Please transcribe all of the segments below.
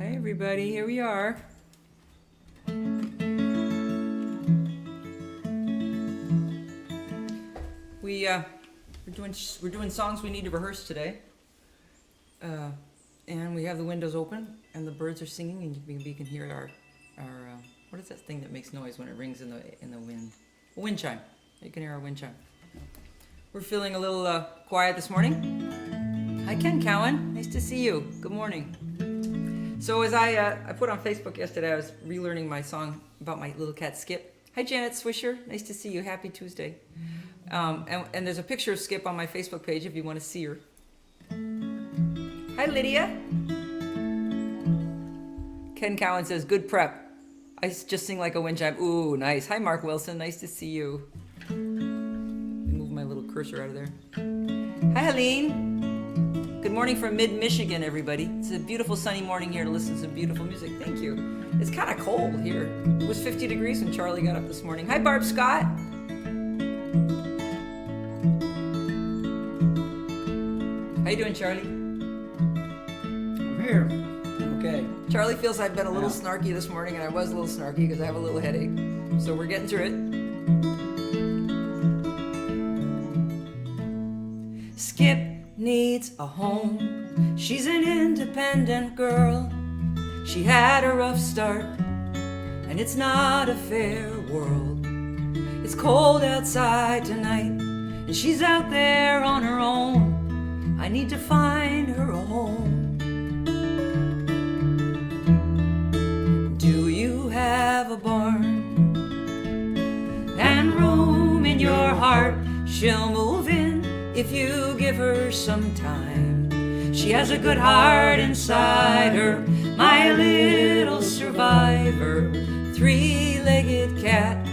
Hi everybody, here we are. We're doing songs we need to rehearse today, and we have the windows open and the birds are singing, and you can hear our what is that thing that makes noise when it rings in the wind? A wind chime. You can hear our wind chime. We're feeling a little quiet this morning. Hi Ken Cowan, nice to see you. Good morning. So as I put on Facebook yesterday, I was relearning my song about my little cat Skip. Hi Janet Swisher, nice to see you. Happy Tuesday. And there's a picture of Skip on my Facebook page if you want to see her. Hi Lydia. Ken Cowan says, good prep. I just sing like a wind chime. Ooh, nice. Hi Mark Wilson, nice to see you. Move my little cursor out of there. Hi Helene. Good morning from mid-Michigan, everybody. It's a beautiful sunny morning here to listen to some beautiful music. Thank you. It's kind of cold here. It was 50 degrees when Charlie got up this morning. Hi Barb Scott. How you doing, Charlie? I'm here. Okay. Charlie feels I've been a little snarky this morning, and I was a little snarky because I have a little headache. So we're getting through it. Skip needs a home. She's an independent girl. She had a rough start, and it's not a fair world. It's cold outside tonight, and she's out there on her own. I need to find her a home. Do you have a barn and room in your heart? She'll move in if you give her some time. She has a good heart inside her, my little survivor. Three-legged cat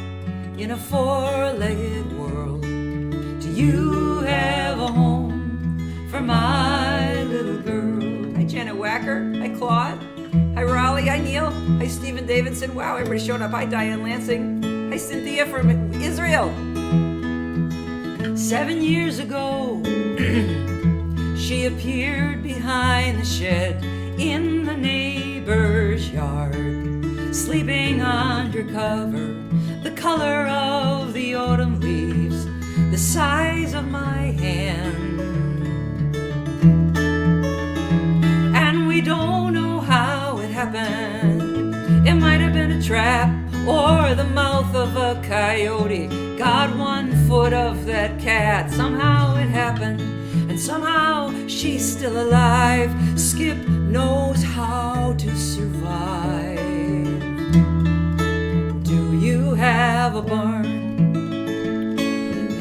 in a four-legged world. Do you have a home for my little girl? Hi Janet Wacker. Hi Claude. Hi Raleigh. Hi Neil. Hi Stephen Davidson. Wow, everybody showed up. Hi Diane Lansing. Hi Cynthia from Israel. 7 years ago she appeared behind the shed in the neighbor's yard, sleeping under cover, the color of the autumn leaves, the size of my hand. And we don't know how it happened. It might have been a trap or the mouth of a coyote got 1 foot of that cat. Somehow it happened, and somehow she's still alive. Skip knows how to survive. Do you have a barn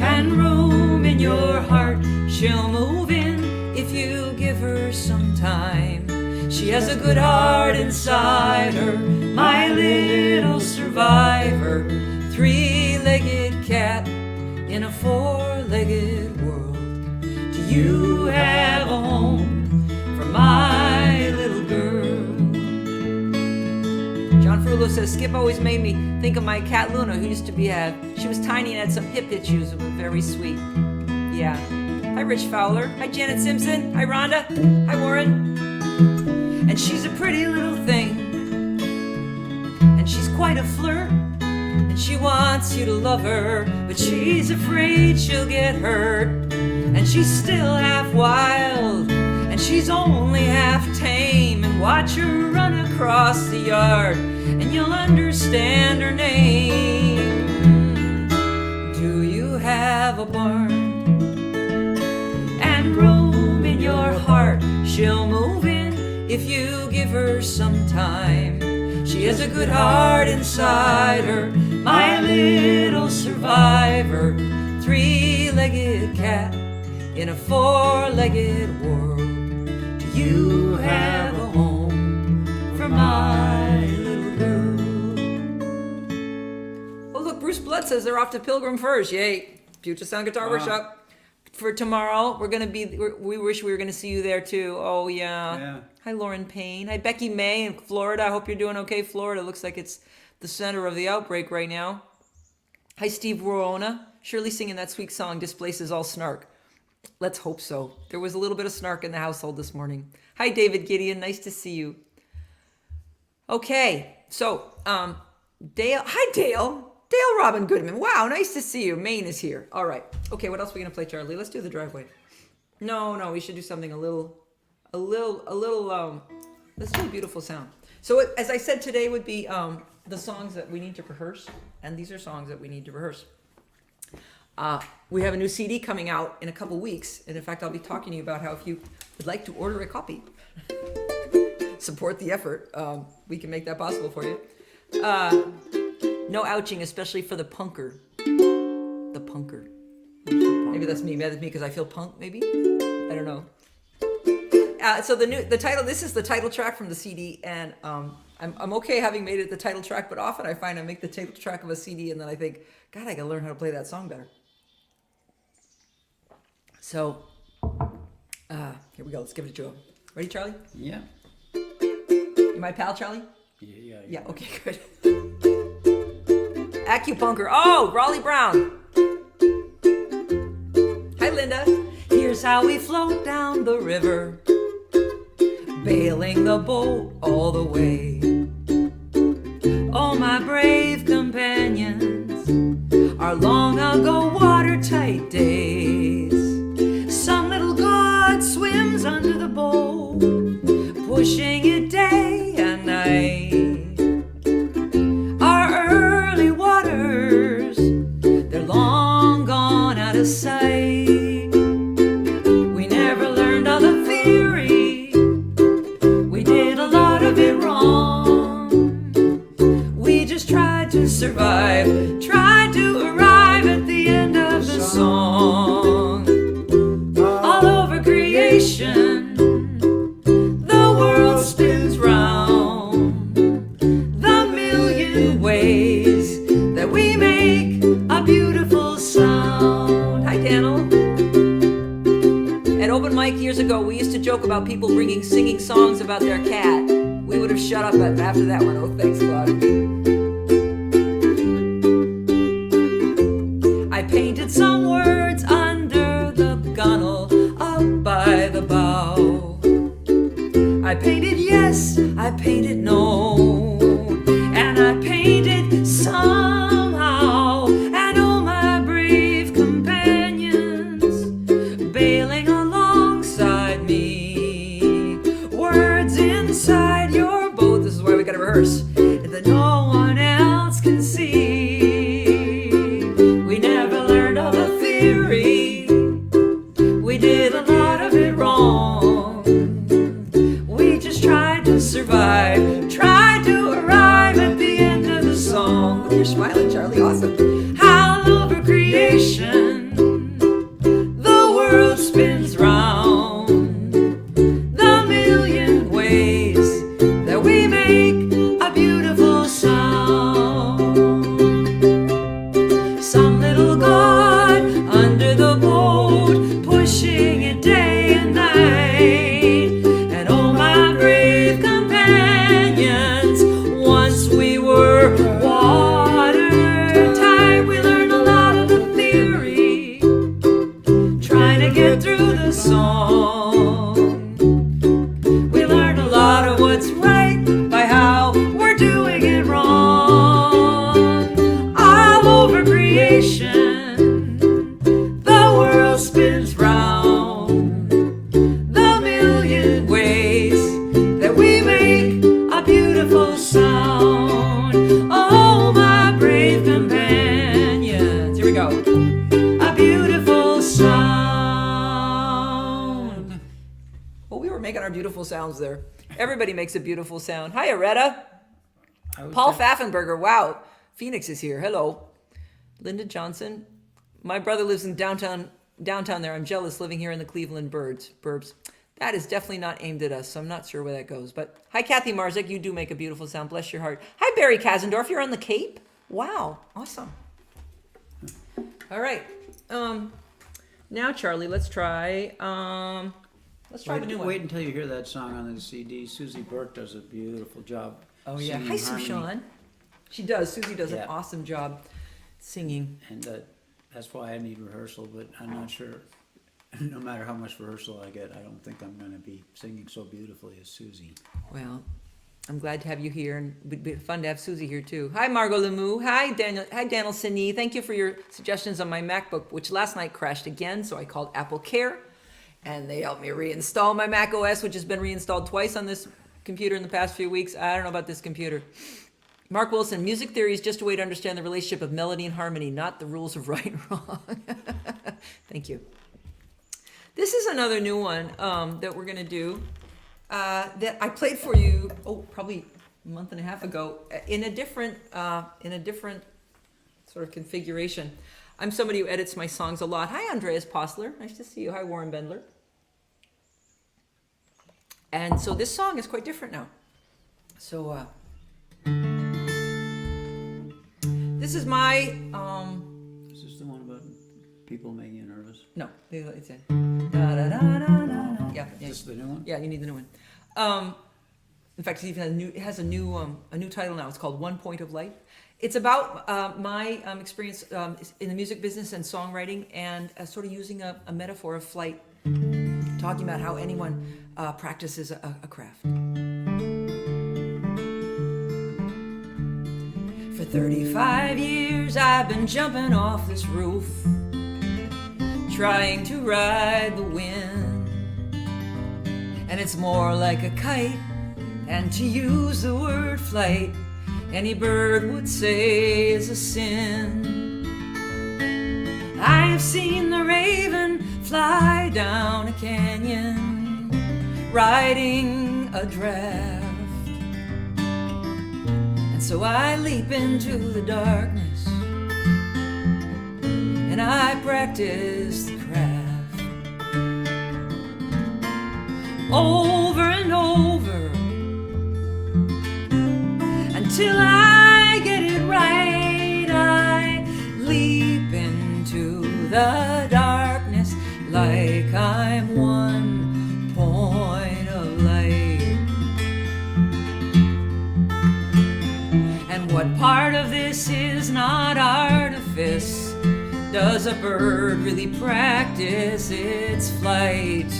and room in your heart? She'll move in if you give her some time. She has a good heart inside her, my little survivor. Three-legged cat in a four-legged world. Do you have a home for my little girl? John Frulo says, Skip always made me think of my cat Luna, who used to be she was tiny and had some hip issues and was very sweet. Yeah. Hi Rich Fowler. Hi Janet Simpson. Hi Rhonda. Hi Warren. And she's a pretty little thing, and she's quite a flirt, and she wants you to love her, but she's afraid she'll get hurt. And she's still half wild, and she's only half tame. And watch her run across the yard, and you'll understand her name. Do you have a barn and room in your heart? She'll move in if you give her some time. She has a good heart inside her, my little survivor. Three-legged cat in a four-legged world. Do you have a home for my little girl? Oh look, Bruce Blood says they're off to Pilgrim Firs. Yay. Future Sound Guitar Workshop. For tomorrow, we wish we were gonna see you there too. Oh yeah. Hi Lauren Payne. Hi Becky May in Florida. I hope you're doing okay. Florida looks like it's the center of the outbreak right now. Hi Steve Rorona. Surely singing that sweet song displaces all snark. Let's hope so. There was a little bit of snark in the household this morning. Hi David Gideon. Nice to see you. Okay, so Dale, hi Dale. Dale Robin Goodman. Wow, nice to see you. Maine is here. All right. Okay, what else are we gonna play, Charlie? Let's do the driveway. No, we should do something a little. Let's do a beautiful sound. So as I said, today would be the songs that we need to rehearse, and these are songs that we need to rehearse. We have a new CD coming out in a couple weeks, and in fact, I'll be talking to you about how if you would like to order a copy, support the effort, we can make that possible for you. No ouching, especially for the punker. The punker. Maybe that's me. Maybe that's me because I feel punk. Maybe I don't know. So the title. This is the title track from the CD, and I'm okay having made it the title track, but often I find I make the title track of a CD, and then I think, God, I gotta learn how to play that song better. So here we go. Let's give it a go. Ready, Charlie? Yeah. You my pal, Charlie? Yeah. Okay, good. Acupunker. Oh, Raleigh Brown. Hi, Linda. Here's how we float down the river, bailing the boat all the way. Oh, my brave companions, our long ago watertight days. Some little god swims under the boat, pushing it day and night. Our early waters, they're long gone out of sight. We never learned all the theory, we did a lot of it wrong. We just tried to survive, tried to arrive at the end of the song. All over creation, the world spins round. The million ways that we make a beautiful sound. Hi, Daniel. At open mic years ago, we used to joke about people singing songs about their cat. We would have shut up after that one. Oh, thanks, Claude. I painted some words under the gunnel up by the bow. I painted yes, I painted no, and I painted somehow. And oh, my brave companions, bailing alongside me, words inside your boat. This is why we gotta rehearse. That no one else can see. We never learned all the theory, we did a lot of it wrong. We just tried to survive, tried to arrive at the end of the song. You're smiling, Charlie, awesome. How over creation, the world spins round. The million ways that we make a beautiful sound. Some little god under the boat, pushing it day and night. And oh, my brave companions, once we were watertight. We learned a lot of the theory, trying to get through the song. We learned a lot of what's right by how we're doing it wrong. All over creation, the world spins round. The million ways that we make a beautiful sound. Oh, my brave companions. Here we go. A beautiful sound. Well, we were making our beautiful sounds there. Everybody makes a beautiful sound. Hi, Aretta. Paul Pfaffenberger. Wow. Phoenix is here. Hello. Linda Johnson. My brother lives in downtown there. I'm jealous living here in the Cleveland burbs. That is definitely not aimed at us, so I'm not sure where that goes. But hi, Kathy Marzek. You do make a beautiful sound. Bless your heart. Hi, Barry Kazendorf. You're on the Cape? Wow. Awesome. All right. Now, Charlie, let's try the new one. Wait until you hear that song on the CD. Susie Burke does a beautiful job. Oh, yeah. singing Hi, harmony. Sushan. She does. Susie does an Yeah. awesome job singing. And that's why I need rehearsal, but I'm not sure. No matter how much rehearsal I get, I don't think I'm going to be singing so beautifully as Susie. Well, I'm glad to have you here, and it'd be fun to have Susie here too. Hi, Margot Lemieux. Hi, Daniel. Hi, Daniel Sini. Thank you for your suggestions on my MacBook, which last night crashed again. So I called Apple Care, and they helped me reinstall my Mac OS, which has been reinstalled twice on this computer in the past few weeks. I don't know about this computer. Mark Wilson, music theory is just a way to understand the relationship of melody and harmony, not the rules of right and wrong. Thank you. This is another new one that we're going to do. That I played for you, probably a month and a half ago, in a different sort of configuration. I'm somebody who edits my songs a lot. Hi, Andreas Postler. Nice to see you. Hi, Warren Bendler. And so this song is quite different now. So this is my. Is this the one about people making you nervous? No, it's in. Da, da, da, da, da. Yeah. Is this the new one? Yeah, you need the new one. In fact, it even has a new title now. It's called One Point of Light. It's about my experience in the music business and songwriting, and sort of using a metaphor of flight, talking about how anyone practices a craft. For 35 years, I've been jumping off this roof, trying to ride the wind. And it's more like a kite, and to use the word flight, any bird would say is a sin. I have seen the raven fly down a canyon, riding a draft. And so I leap into the darkness, and I practice the craft. Over and over, until I get it right. I leap into the darkness like I'm one point of light. And what part of this is not artifice? Does a bird really practice its flight?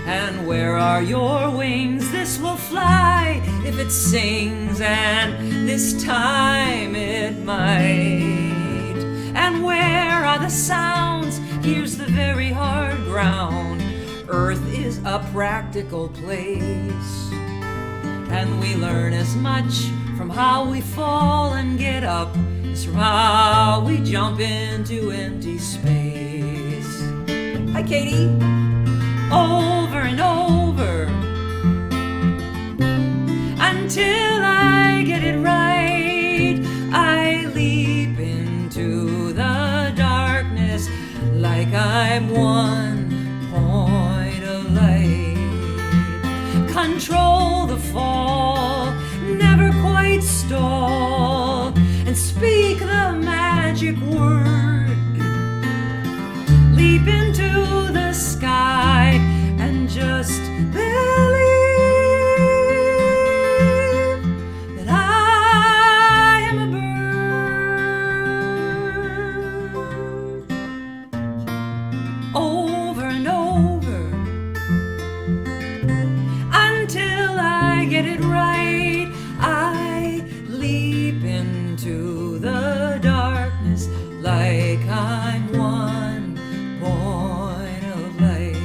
And where are your wings? This will fly if it sings, and this time it might. And where are the sounds? Here's the very hard ground. Earth is a practical place, and we learn as much from how we fall and get up as from how we jump into empty space. Hi, Katie. Over and over, until I get it right. I leap into the darkness like I'm one point of light. Control the fall, never quite stall, and speak the magic word. Leap into the sky and just believe that I am a bird. Over and over, until I get it right. I leap into the darkness like I'm one point of light.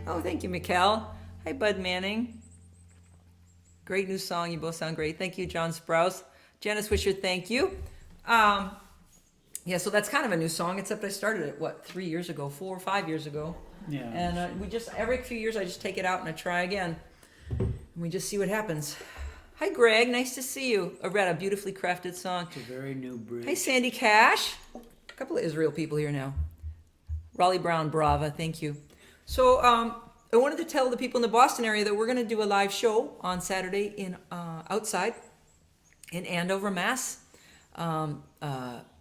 Oh, thank you, Mikkel. Hi, Bud Manning. Great new song. You both sound great. Thank you, John Sprouse. Janice Wisher, thank you. Yeah, so that's kind of a new song, except I started it, 4 or 5 years ago. Yeah. And we just, every few years, I just take it out and I try again. And we just see what happens. Hi, Greg. Nice to see you. I read a beautifully crafted song. It's a very new bridge. Hi, Sandy Cash. A couple of Israel people here now. Raleigh Brown, Brava. Thank you. So I wanted to tell the people in the Boston area that we're going to do a live show on Saturday in outside in Andover, Mass.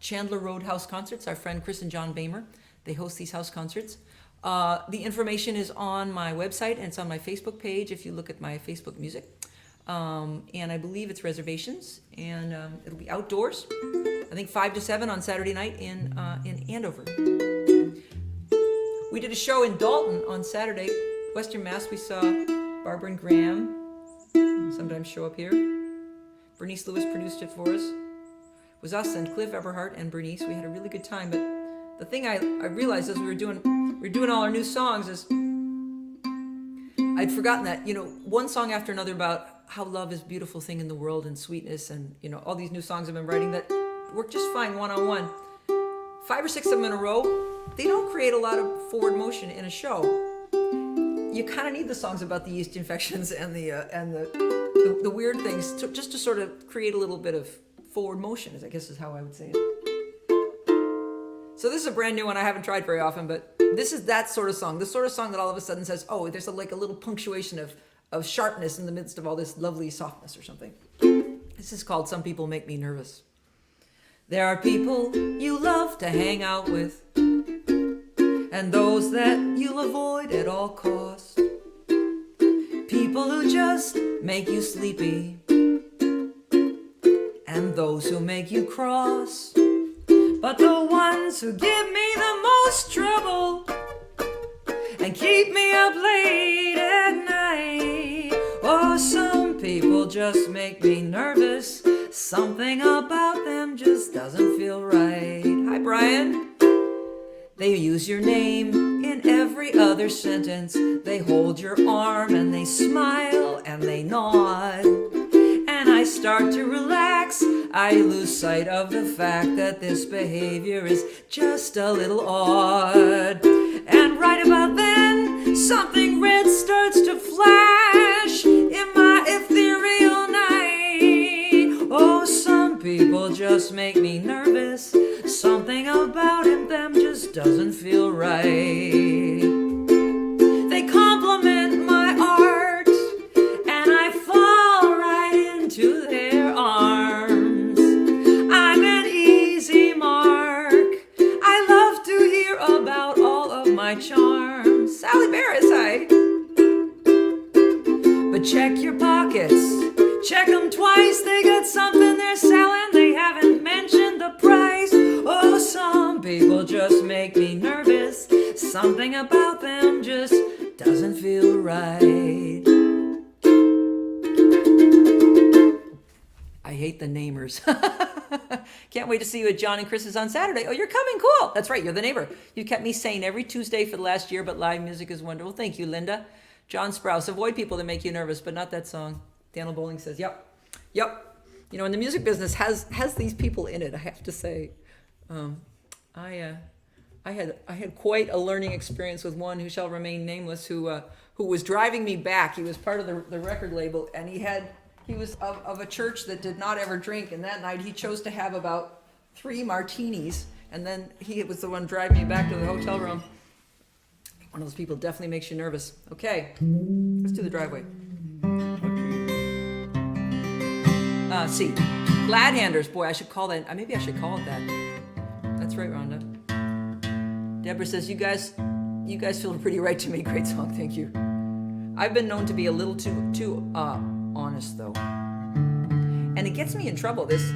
Chandler Road House Concerts. Our friend Chris and John Bamer. They host these house concerts. The information is on my website and it's on my Facebook page if you look at my Facebook music. And I believe it's reservations, and it'll be outdoors. I think 5 to 7 on Saturday night in Andover. We did a show in Dalton on Saturday, Western Mass. We saw Barbara and Graham sometimes show up here. Bernice Lewis produced it for us. It was us and Cliff Eberhardt and Bernice. We had a really good time. But the thing I realized as we were doing all our new songs is I'd forgotten that, one song after another about how love is a beautiful thing in the world and sweetness and, all these new songs I've been writing that work just fine one-on-one. 5 or 6 of them in a row, they don't create a lot of forward motion in a show. You kind of need the songs about the yeast infections and the weird things just to sort of create a little bit of forward motion, I guess is how I would say it. So this is a brand new one I haven't tried very often, but this is that sort of song. The sort of song that all of a sudden says, oh, there's like a little punctuation of sharpness in the midst of all this lovely softness or something. This is called Some People Make Me Nervous. There are people you love to hang out with, and those that you'll avoid at all costs. People who just make you sleepy, and those who make you cross. But the ones who give me the most trouble and keep me up late at night, oh, some people just make me nervous. Something about them just doesn't feel right. Hi, Brian. They use your name in every other sentence. They hold your arm and they smile and they nod. And I start to relax. I lose sight of the fact that this behavior is just a little odd. And right about then, something red starts to flash in my ethereal night. Oh, some people just make me nervous. Something about them just doesn't feel right. They compliment my art, and I fall right into their arms. I'm an easy mark. I love to hear about all of my charms. Sally Barris, hi. But check your pockets. Check them twice. They got something they're selling. They haven't mentioned the price. Oh, some people just make me nervous. Something about them just doesn't feel right. I hate the namers. Can't wait to see you at John and Chris's on Saturday. Oh, you're coming? Cool. That's right. You're the neighbor. You kept me sane every Tuesday for the last year, but live music is wonderful. Thank you, Linda. John Sprouse. Avoid people that make you nervous, but not that song. Daniel Bowling says, yep. And the music business has these people in it, I have to say. I had quite a learning experience with one who shall remain nameless, who was driving me back. He was part of the record label, and he was of a church that did not ever drink, and that night he chose to have about 3 martinis, and then he was the one driving me back to the hotel room. One of those people definitely makes you nervous. Okay, let's do the driveway. C. Glad Handers. Boy, I should call that. Maybe I should call it that. That's right, Rhonda. Deborah says, you guys feel pretty right to me. Great song, thank you. I've been known to be a little too honest, though. And it gets me in trouble, this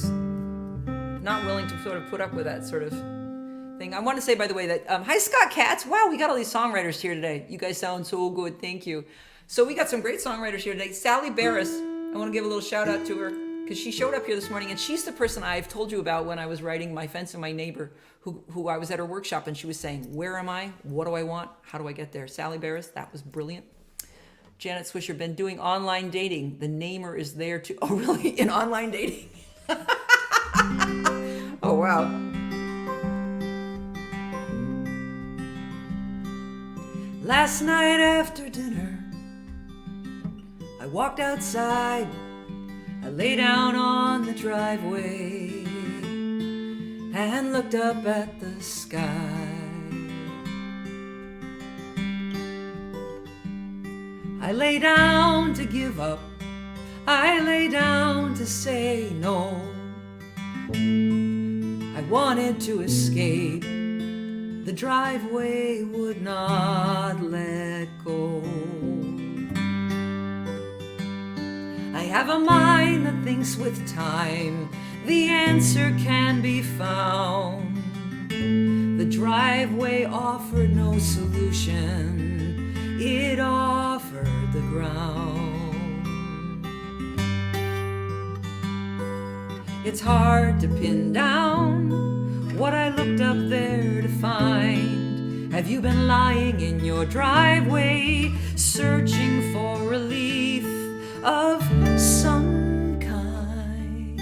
not willing to sort of put up with that sort of thing. I want to say, by the way, that, hi, Scott Katz. Wow, we got all these songwriters here today. You guys sound so good, thank you. So we got some great songwriters here today. Sally Barris, I want to give a little shout out to her, because she showed up here this morning, and she's the person I've told you about when I was writing My Fence and My Neighbor, who I was at her workshop, and she was saying, where am I? What do I want? How do I get there? Sally Barris, that was brilliant. Janet Swisher, been doing online dating. The namer is there too. Oh, really? In online dating? Oh, wow. Last night after dinner, I walked outside. I lay down on the driveway and looked up at the sky. I lay down to give up. I lay down to say no. I wanted to escape. The driveway would not let go. I have a mind that thinks with time the answer can be found. The driveway offered no solution. It offered the ground. It's hard to pin down what I looked up there to find. Have you been lying in your driveway, searching for relief of some kind?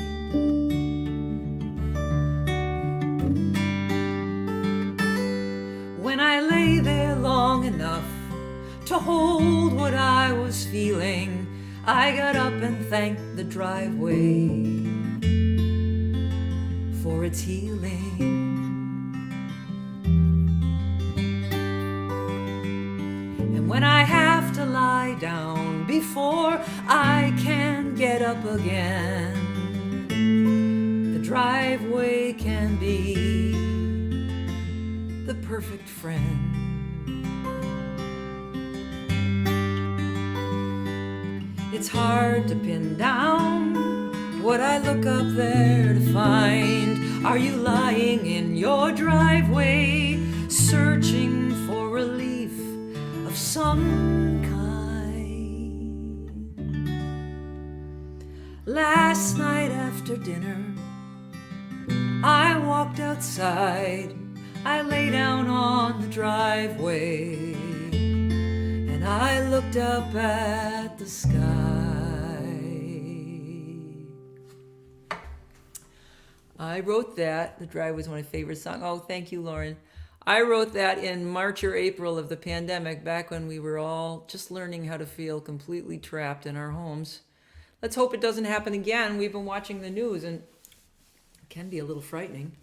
When I lay there long enough to hold what I was feeling, I got up and thanked the driveway for its healing. And when I have to lie down before I can get up again, the driveway can be the perfect friend. It's hard to pin down what I look up there to find. Are you lying in your driveway, searching for relief of some kind? Last night after dinner, I walked outside. I lay down on the driveway and I looked up at the sky. I wrote that. The Drive was my favorite song. Oh, thank you, Lauren. I wrote that in March or April of the pandemic, back when we were all just learning how to feel completely trapped in our homes. Let's hope it doesn't happen again. We've been watching the news, and it can be a little frightening.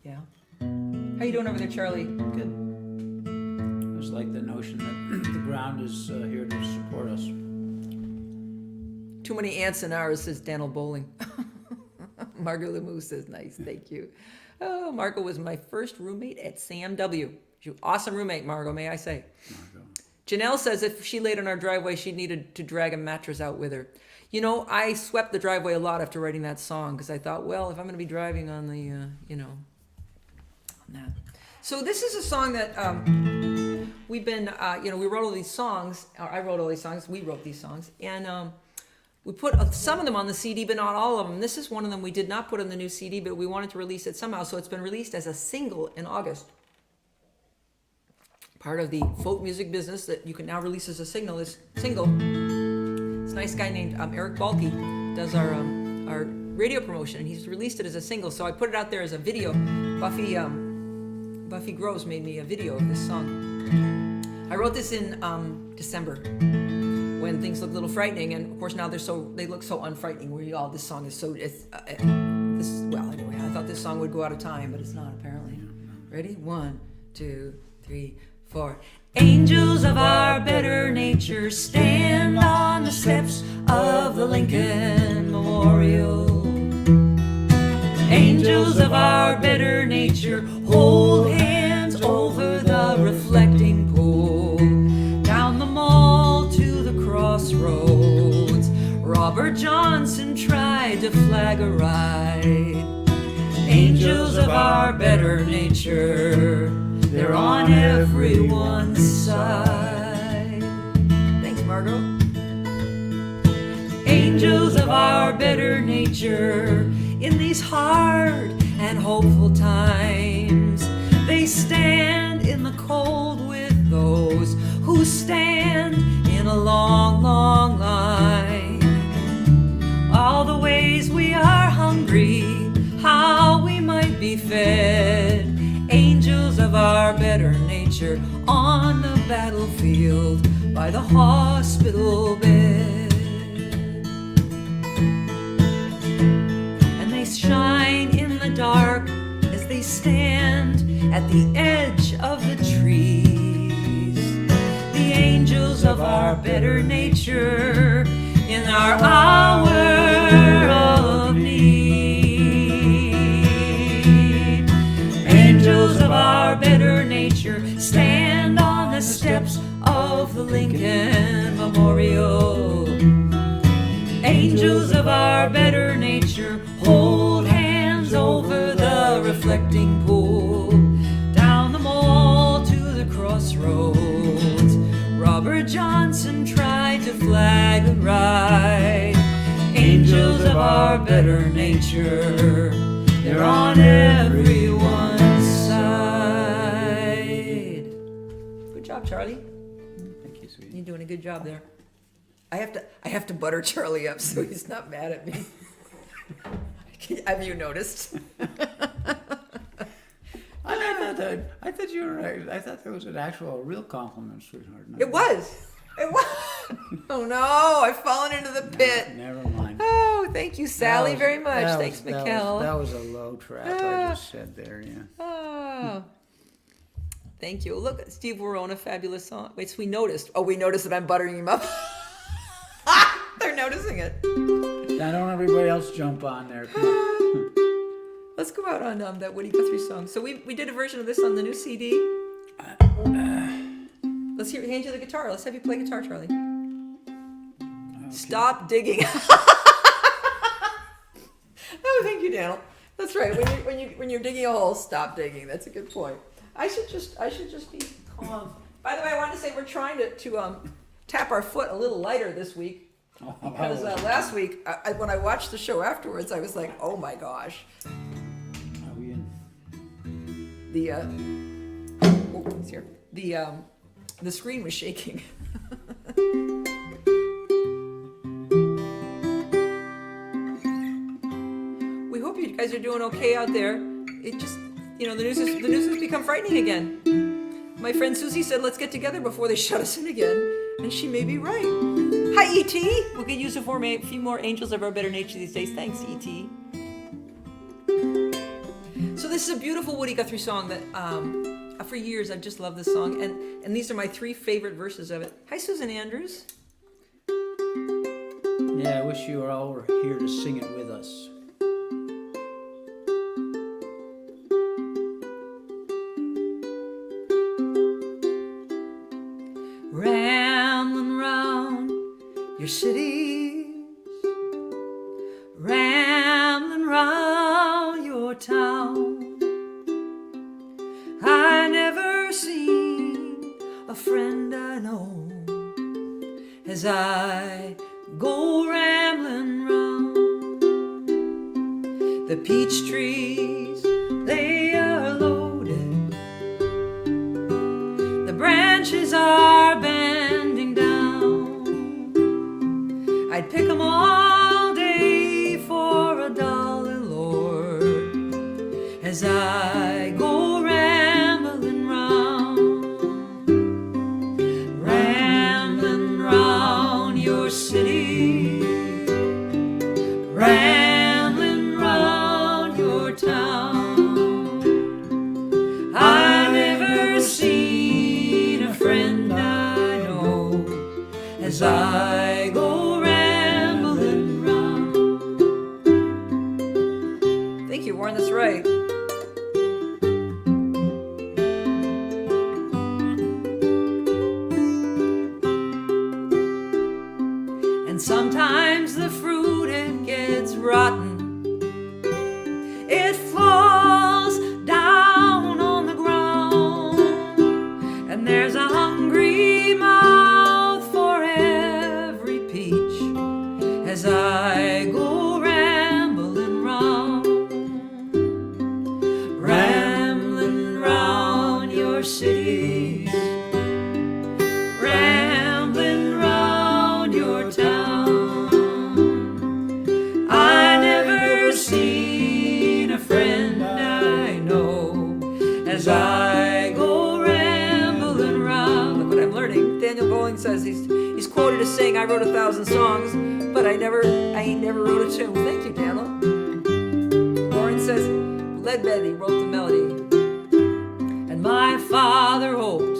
Yeah. How you doing over there, Charlie? Good. I just like the notion that the ground is here to support us. Too many ants in ours, says Daniel Bowling. Margot Lemus says, nice, thank you. Oh, Margot was my first roommate at Sam W. She's an awesome roommate, Margot, may I say. Margot. Janelle says if she laid on our driveway, she needed to drag a mattress out with her. You know, I swept the driveway a lot after writing that song because I thought, well, if I'm going to be driving on the, on that. So this is a song that we've been, we wrote all these songs. Or I wrote all these songs. We wrote these songs. And we put some of them on the CD, but not all of them. This is one of them we did not put on the new CD, but we wanted to release it somehow. So it's been released as a single in August. Part of the folk music business that you can now release as a single. This nice guy named Eric Balke does our radio promotion, and he's released it as a single. So I put it out there as a video. Buffy Groves made me a video of this song. I wrote this in December when things looked a little frightening, and of course now they look so unfrightening. This song is so anyway, I thought this song would go out of time, but it's not apparently. Ready? 1, 2, 3, 4. Angels of our better nature stand on the steps of the Lincoln Memorial. Angels of our better nature hold hands over the reflecting pool. Down the mall to the crossroads, Robert Johnson tried to flag a ride. Angels of our better nature, they're on everyone's side. Thanks, Margot. Angels of our better nature, in these hard and hopeful times, they stand in the cold with those who stand in a long, long line. All the ways we are hungry, how we might be fed. Angels of our better nature on the battlefield by the hospital bed. And they shine in the dark as they stand at the edge of the trees. The angels of our better nature in our hour of need. Angels of our better nature stand on the steps of the Lincoln Memorial. Angels of our better nature hold hands over the reflecting pool. Down the mall to the crossroads, our better nature. They're on everyone's side. Good job, Charlie. Thank you, sweetie. You're doing a good job there. I have to butter Charlie up so he's not mad at me. Have you noticed? I thought you were right. I thought that was an actual, real compliment, sweetheart. It was. It was. Oh no, I've fallen into the pit. Never mind. Oh, thank you, Sally, very much. Thanks, Mikkel. That was a low trap I just said there, yeah. Oh. Thank you. Look, Steve Verona, fabulous song. Wait, so we noticed. Oh, we noticed that I'm buttering him up. They're noticing it. Now don't everybody else jump on there. Come on. Let's go out on that Woody Guthrie song. So we did a version of this on the new CD. Let's hand you the guitar. Let's have you play guitar, Charlie. Okay. Stop digging. Oh, thank you, Daniel. That's right. When you're digging a hole, stop digging. That's a good point. I should just be calm. By the way, I wanted to say we're trying to tap our foot a little lighter this week. Because last week, when I watched the show afterwards, I was like, oh my gosh. Are we in? It's here. The screen was shaking. We hope you guys are doing okay out there. It just, the news has become frightening again. My friend Susie said, let's get together before they shut us in again. And she may be right. Hi, E.T. We could use a few more angels of our better nature these days. Thanks, E.T. So this is a beautiful Woody Guthrie song that, for years, I've just loved this song. And these are my 3 favorite verses of it. Hi, Susan Andrews. Yeah, I wish you were all here to sing it with us. Rambling round your cities, rambling round your town. I never seen a friend I know as I go rambling round. The peach trees, they are loaded. The branches are bending down. I'd pick 'em all day for $1, Lord, as I go rambling round. Rambling round your city, rambling round your town. I never seen a friend I know as I go rambling round. Thank you, Warren, that's right. And sometimes the fruit, it gets rotten. It falls down on the ground. And there's a hungry mouth for every peach as I go rambling round. Rambling round your cities, rambling round your town. I never seen a friend I know as I go rambling round. Look what I'm learning. Daniel Bowling says he's quoted as saying, I wrote 1,000 songs, but I ain't never wrote a tune. Thank you, Daniel. Warren says, Led Betty wrote the melody. And my father hoped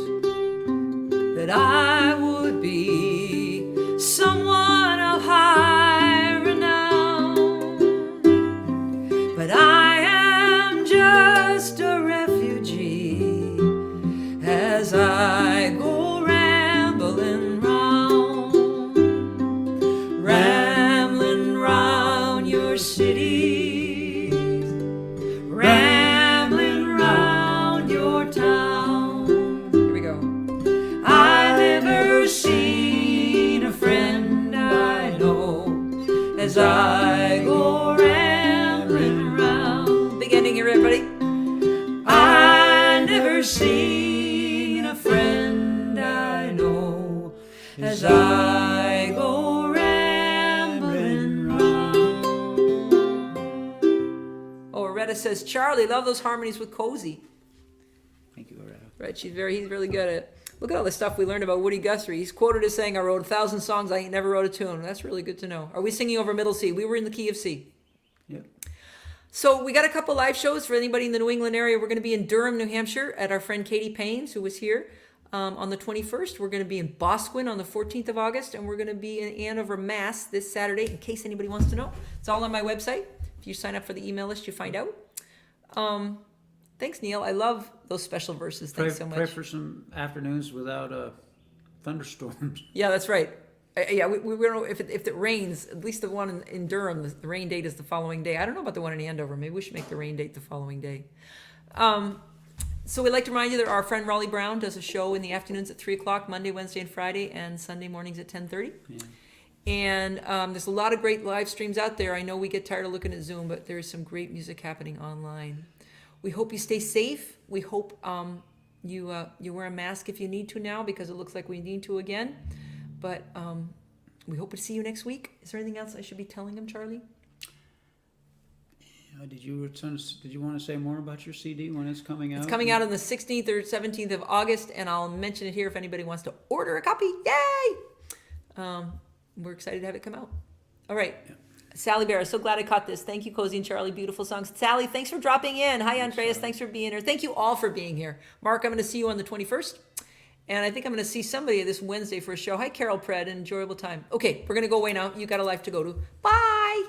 that I would be someone of high renown. But I am just a refugee as I go rambling round. Rambling round your cities, rambling round your town. Here we go. I never as I go rambling round. Oh, Loretta says, Charlie, love those harmonies with Cozy. Thank you, Loretta. Right, he's really good at it. Look at all the stuff we learned about Woody Guthrie. He's quoted as saying, I wrote 1,000 songs, I ain't never wrote a tune. That's really good to know. Are we singing over middle C? We were in the key of C. Yep. So we got a couple live shows for anybody in the New England area. We're going to be in Durham, New Hampshire at our friend Katie Payne's, who was here on the 21st. We're going to be in Bosquen on the 14th of August, and we're going to be in Andover, Mass this Saturday, in case anybody wants to know. It's all on my website. If you sign up for the email list, you find out. Thanks, Neil. I love those special verses. Thanks so much. Pray for some afternoons without thunderstorms. Yeah, that's right. Yeah, we don't know if it rains. At least the one in Durham, the rain date is the following day. I don't know about the one in Andover. Maybe we should make the rain date the following day. So we'd like to remind you that our friend Raleigh Brown does a show in the afternoons at 3 o'clock, Monday, Wednesday, and Friday, and Sunday mornings at 10:30. Yeah. And there's a lot of great live streams out there. I know we get tired of looking at Zoom, but there is some great music happening online. We hope you stay safe. We hope you wear a mask if you need to now, because it looks like we need to again. But we hope to see you next week. Is there anything else I should be telling him, Charlie? Did you want to say more about your CD when it's coming out? It's coming out on the 16th or 17th of August, and I'll mention it here if anybody wants to order a copy. Yay! We're excited to have it come out. All right. Yeah. Sally Bear, so glad I caught this. Thank you, Cozy and Charlie. Beautiful songs. Sally, thanks for dropping in. Hi, Andreas. Thanks for being here. Thank you all for being here. Mark, I'm going to see you on the 21st. And I think I'm going to see somebody this Wednesday for a show. Hi, Carol Pred. Enjoyable time. Okay, we're going to go away now. You got a life to go to. Bye.